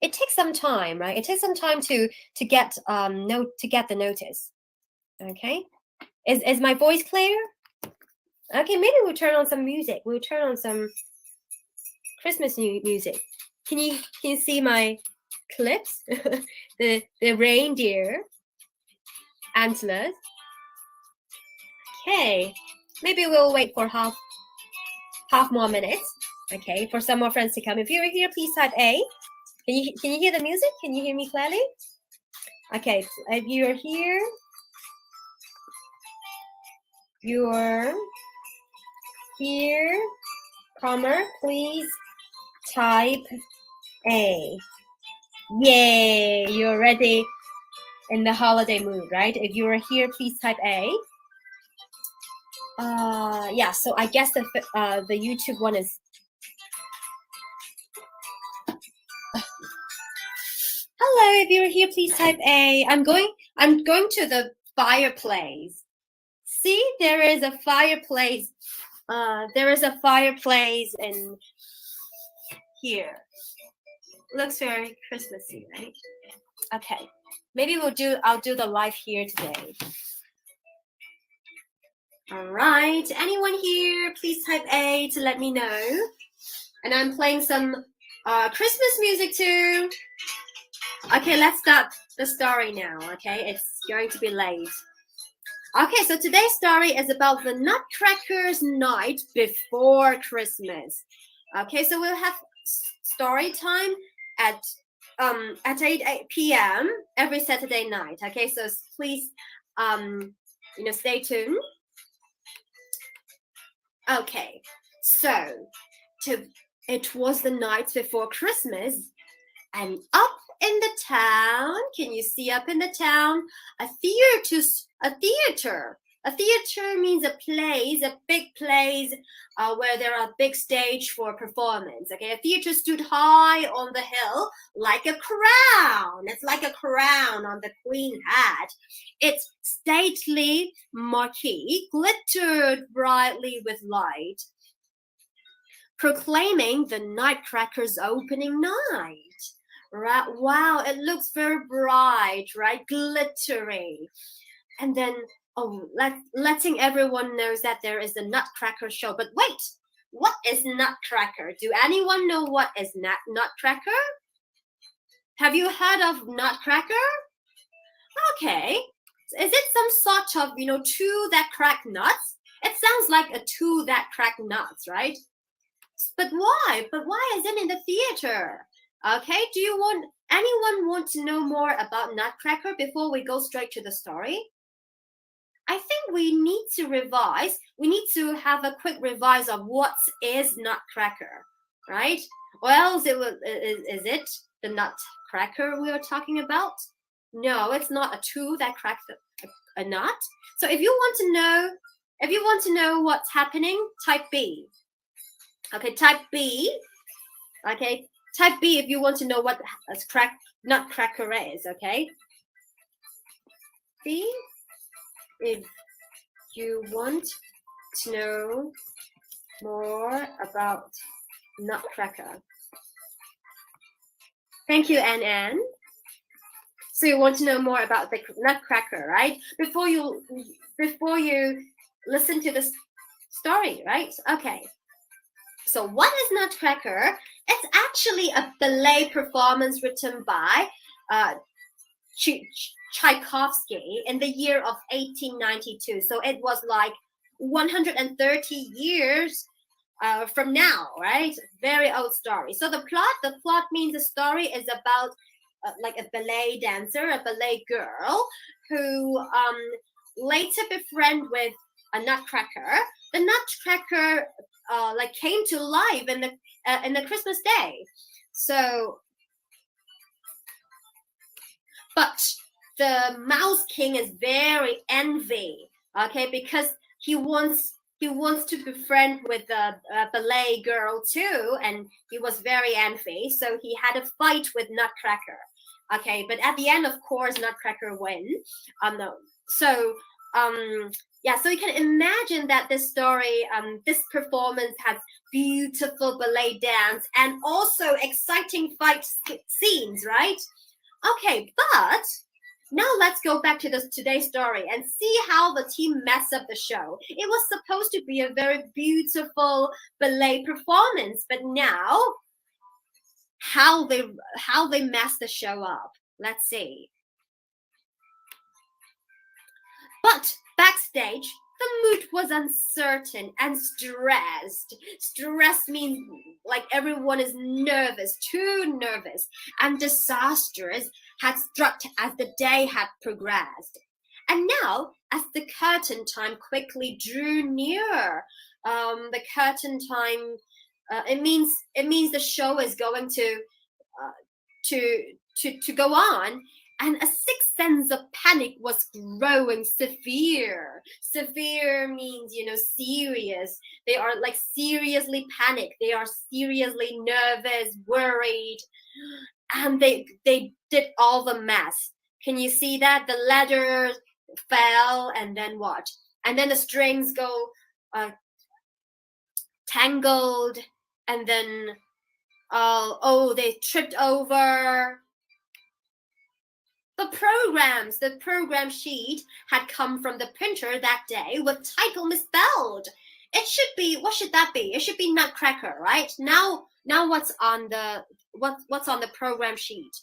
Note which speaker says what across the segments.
Speaker 1: it takes some time, right? It takes some time to get the notice. Okay, is my voice clear? Okay, maybe we'll turn on some music. We'll turn on some Christmas music. Can you see my clips? the reindeer antlers. Okay, maybe we'll wait for half more minutes. Okay, for some more friends to come. If you're here, please type A. Can you hear the music? Can you hear me clearly? Okay, if you're here, comma, please type A. Yay, you're already in the holiday mood, right? If you are here, please type A. Yeah, so I guess the YouTube one is. Hello, if you're here, please type A. I'm going to the fireplace. See, there is a fireplace. There is a fireplace in here. Looks very Christmassy, right? Okay, maybe I'll do the live here today. All right, anyone here, please type A to let me know. And I'm playing some Christmas music too. Okay, let's start the story now, okay? It's going to be late. Okay, so today's story is about the Nutcracker's night before Christmas. Okay, so we'll have story time at 8 p.m. every Saturday night. Okay, so please stay tuned. Okay, so it was the night before Christmas, and up in the town, can you see up in the town, a theater. A theater means a place, a big place where there are big stage for performance. Okay, a theater stood high on the hill like a crown. It's like a crown on the queen hat. Its stately marquee glittered brightly with light, proclaiming the Nutcracker's opening night. Right? Wow, it looks very bright, right? Glittery. And then, letting everyone know that there is a Nutcracker show. But wait, what is Nutcracker? Do anyone know what is Nutcracker? Have you heard of Nutcracker? Okay. Is it some sort of, two that crack nuts? It sounds like a two that crack nuts, right? But why? But why is it in the theater? Okay, anyone want to know more about Nutcracker before we go straight to the story? I think we need to revise. We need to have a quick revise of what is Nutcracker, right? Or else is it the Nutcracker we are talking about? No, it's not a two that cracks a nut. So if you want to know what's happening, type B. Okay, type B. Okay. Type B if you want to know what Nutcracker is, okay? B if you want to know more about Nutcracker. Thank you, NN. So you want to know more about the Nutcracker, right? Before you listen to the story, right? Okay. So what is Nutcracker? It's actually a ballet performance written by Tchaikovsky in the year of 1892. So it was like 130 years from now, right? Very old story. So the plot means the story is about like a ballet dancer, a ballet girl who later befriend with a Nutcracker. The Nutcracker came to life in the Christmas day. So, but the Mouse King is very envy, okay, because he wants to befriend with the ballet girl too, and he was very envy. So he had a fight with Nutcracker. Okay, but at the end, of course, Nutcracker win. No. So Yeah, so you can imagine that this story, this performance has beautiful ballet dance and also exciting fight scenes, right? Okay, but now let's go back to today's story and see how the team messed up the show. It was supposed to be a very beautiful ballet performance, but now how they messed the show up. Let's see. But backstage, the mood was uncertain and stressed. Stress means like everyone is nervous, too nervous, and disastrous had struck as the day had progressed. And now, as the curtain time quickly drew near, the curtain time it means the show is going to go on, and a sixth sense of panic was growing severe. Severe means, serious. They are like seriously panicked. They are seriously nervous, worried, and they did all the mess. Can you see that? The letters fell, and then what? And then the strings go tangled, and then they tripped over. The program sheet had come from the printer that day with title misspelled. It should be, what should that be? It should be Nutcracker, right? Now what's on the program sheet?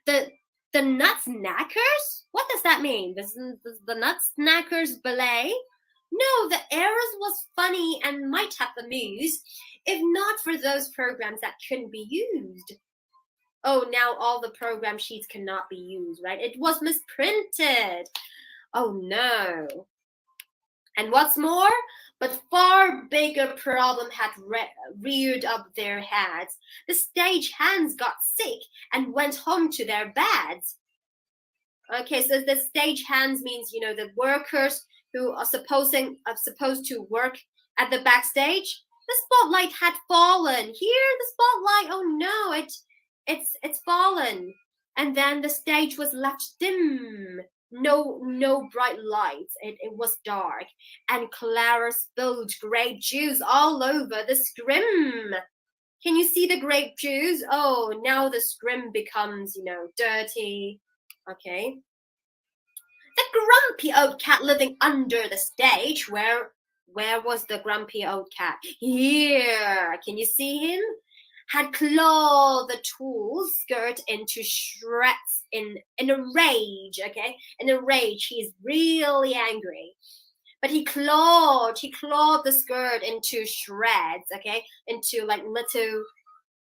Speaker 1: The Nutsnackers? What does that mean? The Nutsnackers ballet? No, the errors was funny and might have amused, if not for those programs that couldn't be used. Oh, now all the program sheets cannot be used, right? It was misprinted. Oh no. And what's more, but far bigger problem had reared up their heads. The stage hands got sick and went home to their beds. Okay, so the stage hands means, the workers who are supposed to work at the backstage. The spotlight had fallen. Here, the spotlight, oh no, it's fallen. And then the stage was left dim. No bright lights. It was dark. And Clara spilled grape juice all over the scrim. Can you see the grape juice? Oh, now the scrim becomes, dirty. Okay. The grumpy old cat living under the stage. Where was the grumpy old cat? Here. Can you see him? Had clawed the tulle skirt into shreds in a rage, okay? In a rage, he's really angry. But he clawed the skirt into shreds, okay? Into like little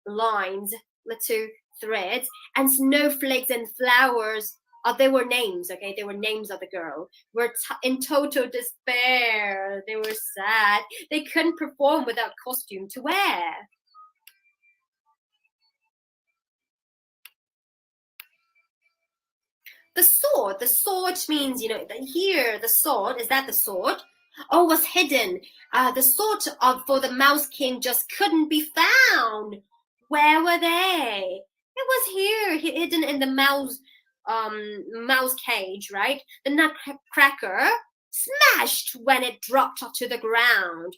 Speaker 1: lines, little threads, and snowflakes and flowers. They were names, okay? They were names of the girl. Were in total despair. They were sad. They couldn't perform without costume to wear. The sword means, here, the sword, is that the sword? Oh, was hidden. The sword for the Mouse King just couldn't be found. Where were they? It was here, hidden in the mouse cage, right? The Nutcracker smashed when it dropped to the ground.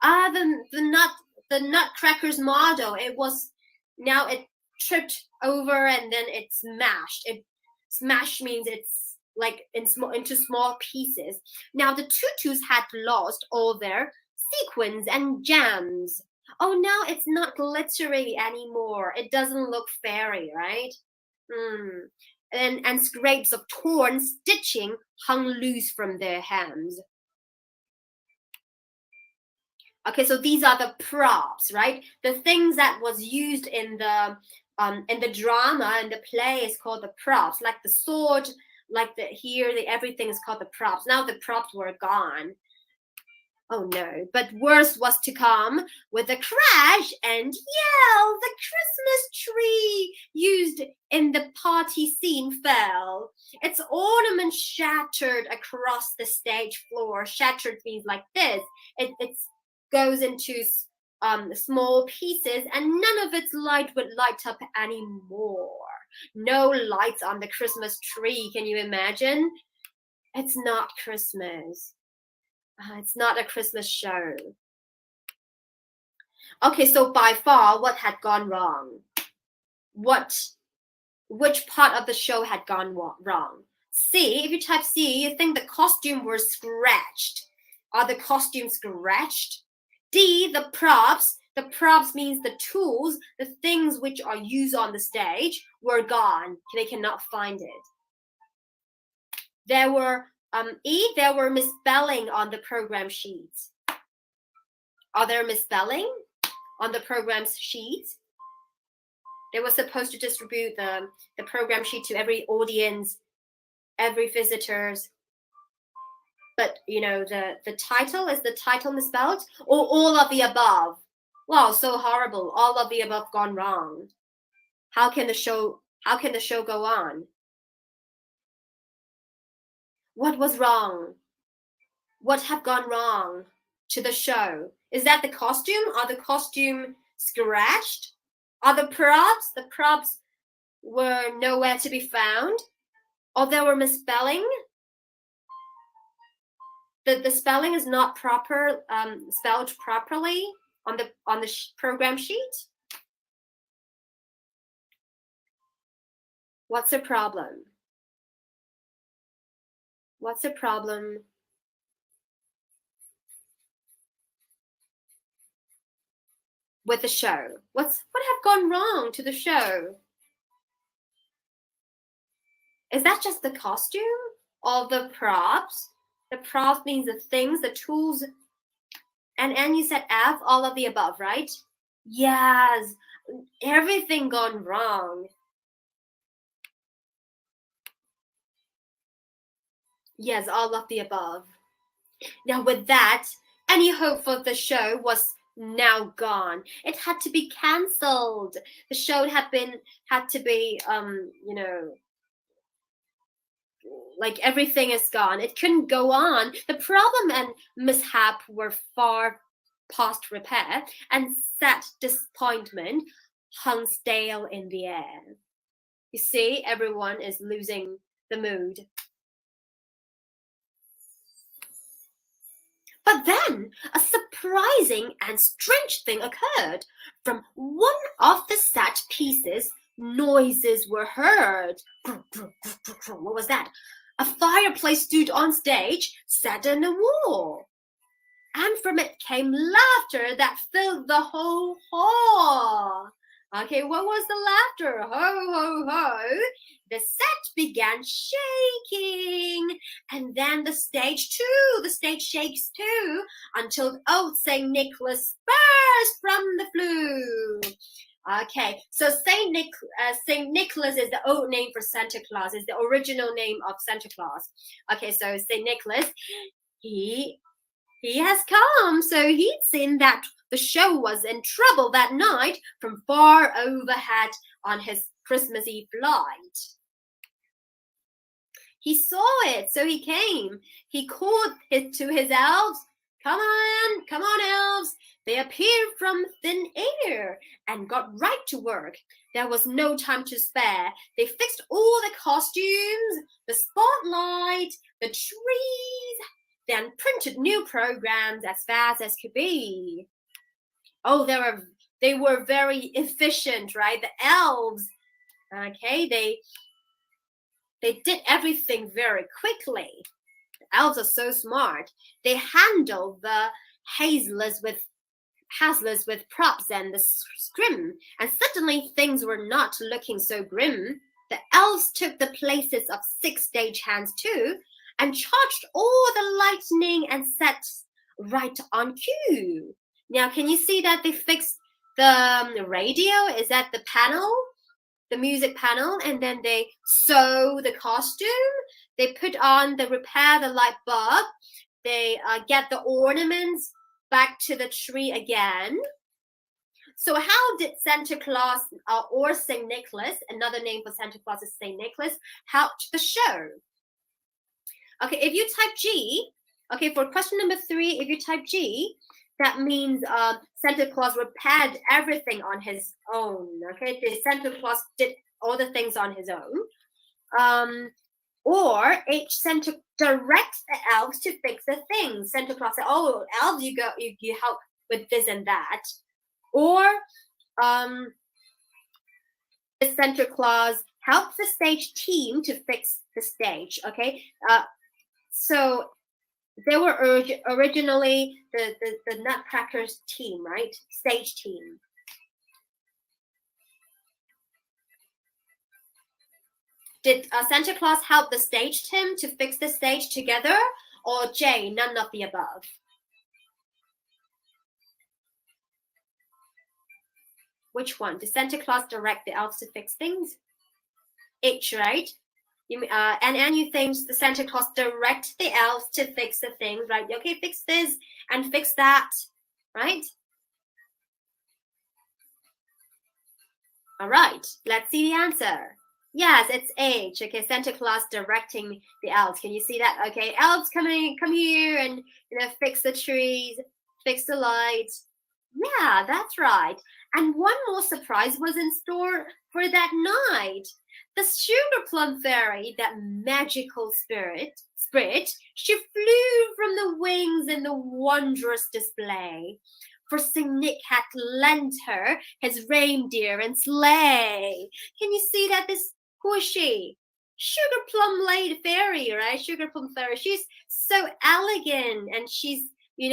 Speaker 1: The Nutcracker's model, it tripped over and then it smashed. Smash means it's like into small pieces. Now the tutus had lost all their sequins and gems. Oh, now it's not glittery anymore. It doesn't look fairy, right? And scrapes of torn stitching hung loose from their hems. Okay, so these are the props, right? The things that was used in the drama and the play is called the props, like the sword, like everything is called the props. Now the props were gone. Oh no, but worse was to come. With a crash and yell, the Christmas tree used in the party scene fell. Its ornament shattered across the stage floor. Shattered means like this. It goes into small pieces, and none of its light would light up anymore. No lights on the Christmas tree. Can you imagine? It's not Christmas. It's not a Christmas show. Okay, so by far, what had gone wrong? Which part of the show had gone wrong? C, if you type C, you think the costume was scratched. Are the costumes scratched? D, the props. The props means the tools, the things which are used on the stage were gone. They cannot find it. There were there were misspelling on the program sheets. Are there misspelling on the program's sheets? They were supposed to distribute the program sheet to every audience, every visitors. But the title, is the title misspelled? Or all of the above? Wow, so horrible. All of the above gone wrong. How can the show go on? What was wrong? What have gone wrong to the show? Is that the costume? Are the costume scratched? Are the props? The props were nowhere to be found? Or there were misspelling? The spelling is not proper, spelled properly on the program sheet? What's the problem? What's the problem? With the show? What have gone wrong to the show? Is that just the costume or the props? The props means the things, the tools. And you said F, all of the above, right? Yes, everything gone wrong. Yes, all of the above. Now with that, any hope for the show was now gone. It had to be cancelled. The show had to be like everything is gone. It couldn't go on. The problem and mishap were far past repair, and sad disappointment hung stale in the air. You see, everyone is losing the mood. But then a surprising and strange thing occurred. From one of the set pieces, noises were heard. What was that? A fireplace stood on stage, set in a wall. And from it came laughter that filled the whole hall. Okay, what was the laughter? Ho, ho, ho. The set began shaking, and then the stage shakes too, until old St. Nicholas burst from the flue. Okay, so St. Nicholas is the old name for Santa Claus, is the original name of Santa Claus. Okay, so St. Nicholas, he has come, so he'd seen that the show was in trouble that night from far overhead on his Christmas Eve flight. He saw it, so he came. He called to his elves, come on, elves. They appeared from thin air and got right to work. There was no time to spare. They fixed all the costumes, the spotlight, the trees, then printed new programs as fast as could be. Oh, they were very efficient, right? The elves, okay, they did everything very quickly. The elves are so smart. They handled the hazlers with props and the scrim, and suddenly things were not looking so grim. The elves took the places of 6 stagehands too, and charged all the lightning and sets right on cue. Now, can you see that they fixed the radio? Is that the panel? The music panel, and then they sew the costume. They repair the light bulb. They get the ornaments back to the tree again. So how did Santa Claus or St. Nicholas, another name for Santa Claus is St. Nicholas, help the show? Okay, if you type G, okay, for question number 3, if you type G, that means Santa Claus repaired everything on his own. Okay, Santa Claus did all the things on his own. Or each Santa directs the elves to fix the things. Santa Claus said, "Oh, elves, you help with this and that." Or the Santa Claus helps the stage team to fix the stage. Okay, so they were originally the Nutcrackers team, right? Stage team. Did Santa Claus help the stage team to fix the stage together, or J, none of the above? Which one? Did Santa Claus direct the elves to fix things? H, right? And you think the Santa Claus direct the elves to fix the things, right? Okay, fix this and fix that, right? All right, let's see the answer. Yes, it's H. Okay, Santa Claus directing the elves. Can you see that? Okay, elves come here and fix the trees, fix the lights. Yeah, that's right. And one more surprise was in store for that night. The sugar plum fairy, that magical spirit, she flew from the wings in the wondrous display. For Saint Nick had lent her his reindeer and sleigh. Can you see that? Who is she? Sugar plum lady fairy, right? Sugar plum fairy. She's so elegant and she's,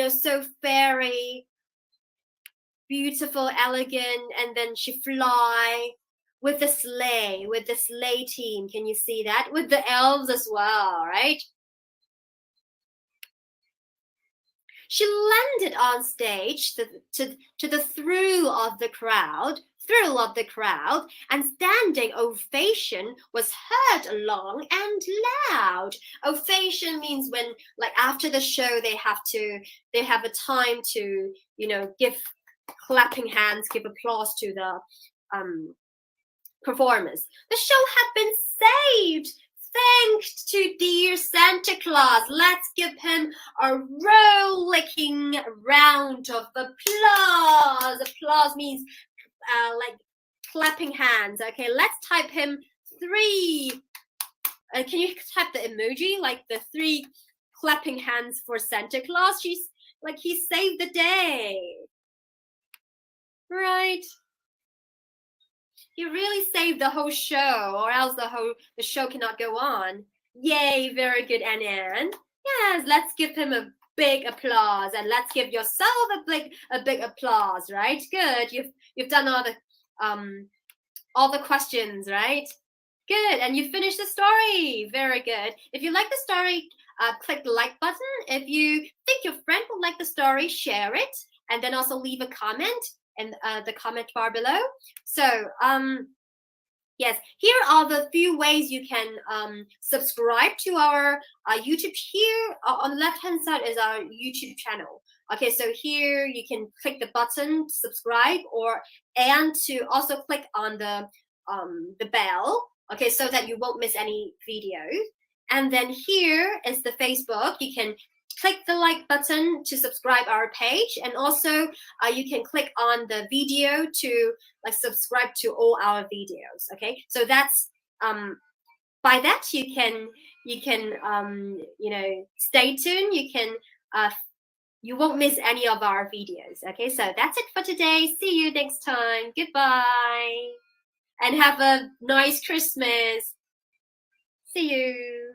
Speaker 1: so fairy, beautiful, elegant, and then she fly with the sleigh team. Can you see that? With the elves as well, right? She landed on stage to the thrill of the crowd, and standing ovation was heard long and loud. Ovation means when, like, after the show, they have a time to, give clapping hands, give applause to the performers. The show had been saved thanks to dear Santa Claus. Let's give him a rollicking round of applause. Applause means like clapping hands. Okay, let's type him 3. Can you type the emoji, like the 3 clapping hands for Santa Claus? He saved the day, right? He really saved the whole show, or else the show cannot go on. Yay, very good, Annan. Yes, let's give him a big applause, and let's give yourself a big applause, right? Good. You've done all the questions, right? Good, and you finished the story. Very good. If you like the story, click the like button. If you think your friend will like the story, share it, and then also leave a comment in the comment bar below. So yes, here are the few ways you can subscribe to our YouTube. Here on the left hand side is our YouTube channel. Okay, so here you can click the button to subscribe, and to also click on the bell. Okay, so that you won't miss any videos. And then here is the Facebook. You can click the like button to subscribe our page, and also you can click on the video to subscribe to all our videos. Okay, so that's by that you can stay tuned. You won't miss any of our videos. Okay, so that's it for today. See you next time. Goodbye, and have a nice Christmas. See you.